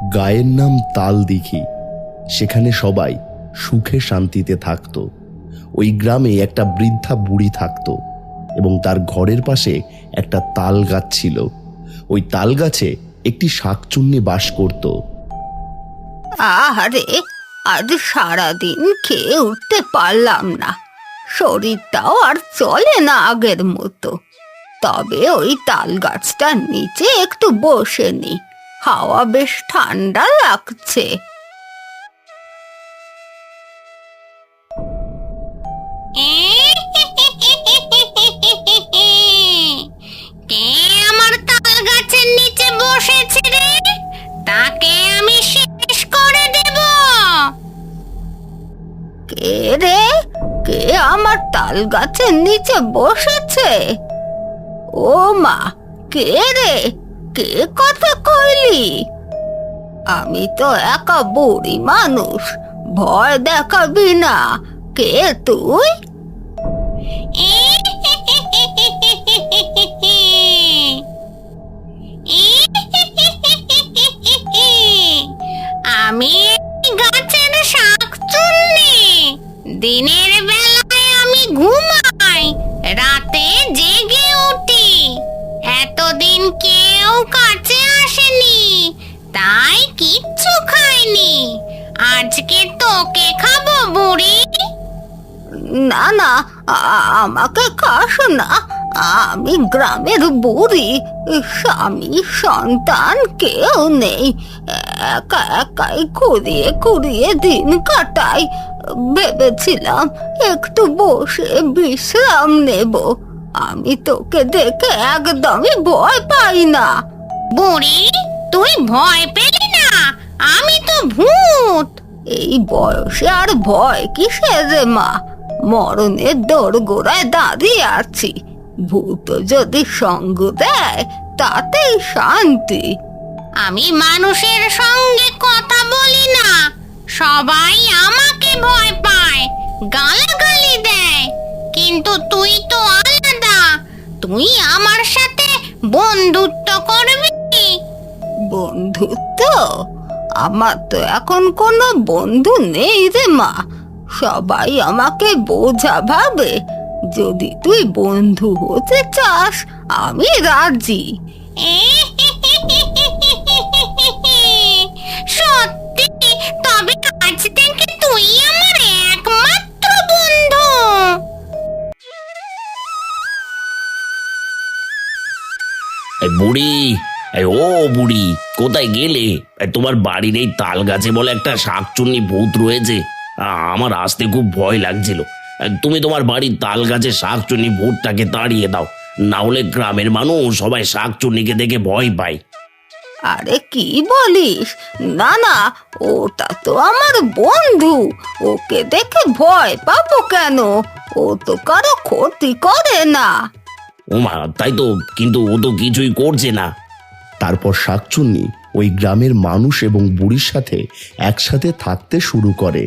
গায়ের নাম তালদিঘি। সেখানে সবাই সুখে শান্তিতে থাকত। ওই গ্রামে একটা বৃদ্ধা বুড়ি থাকত এবং তার ঘরের পাশে একটা তাল গাছ ছিল। ওই তাল গাছে একটি শাকচুন্নি বাস করত। আরে, আজ সারাদিন খেয়ে উঠতে পারলাম না, শরীরটাও আর চলে না আগের মতো। তবে ওই তাল গাছটার নিচে একটু বসে নি, হাওয়া বেশ ঠান্ডা লাগছে। কে আমার তাল গাছের নিচে বসেছে রে? তাকে আমি শেষ করে দেব। কে রে? কে আমার তাল গাছের নিচে বসেছে? ও মা, কে রে? কে কথা কইলি? আমি তো একা বুড়ি মানুষ, ভয় দেখাবি না। কে তুই? আমি গাছের শাকচুন্নি। দিনের বেলায় আমি ঘুমাই, রাতে জেগে উঠি। এতদিন কেউ কাছে আসেনি, তাই কিচ্ছু খাইনি। আজকে তোকে খাবো বুড়ি। না না, আমাকে খাস না। আমি গ্রামের বুড়ি, স্বামী সন্তান কেউ নেই, একা একাই কুড়িয়ে কুড়িয়ে দিন কাটাই। ভেবেছিলাম একটু বসে বিশ্রাম নেব। আমি তোকে দেখে একদমই ভয় পাই না। বুড়ি, তুই ভয় পেলি না? আমি তো ভূত। এই বয়সে আর ভয় কিসের রে মা? মরণের দোরগোড়ায় দাঁড়িয়ে আছি, ভূত যদি সঙ্গ দেয় তাতেই শান্তি। আমি মানুষের সঙ্গে কথা বলি না, সবাই আমাকে ভয় পায়, গালাগালি দেয়। কিন্তু তুই তো আলাদা, তুই আমার সাথে বন্ধুত্ব করবি। বন্ধুত্ব? আমার তো এখন কোনো বন্ধু নেই রে মা, সবাই আমাকে বোঝা ভাবে। যদি তুই বন্ধু হতে চাস আমি রাজি। সত্যি? তবে আজ থেকে তুই আমার একমাত্র বন্ধু। বুড়ি, ও বুড়ি, কোথায় গেলে? তোমার বাড়ির এই তাল গাছে বলে একটা শাকচুন্নি ভূত রয়েছে। আমার আসতে খুব ভয় লাগছিল। তুমি তোমার বাড়ির তাল গাছে শাকচুন্নি ভূতটাকে তাড়িয়ে দাও, না হলে গ্রামের মানুষ সবাই শাকচুন্নিকে দেখে ভয় পায়। আরে কি বলিস? না না, ওটা তো আমার বন্ধু, ওকে দেখে ভয় পাবো কেন? ও তো কারো ক্ষতি করে না। ওমা, তাই তো, কিন্তু ও তো কিছুই করছে না। তারপর শাকচুন্নি ওই গ্রামের মানুষ এবং বুড়ির সাথে একসাথে থাকতে শুরু করে।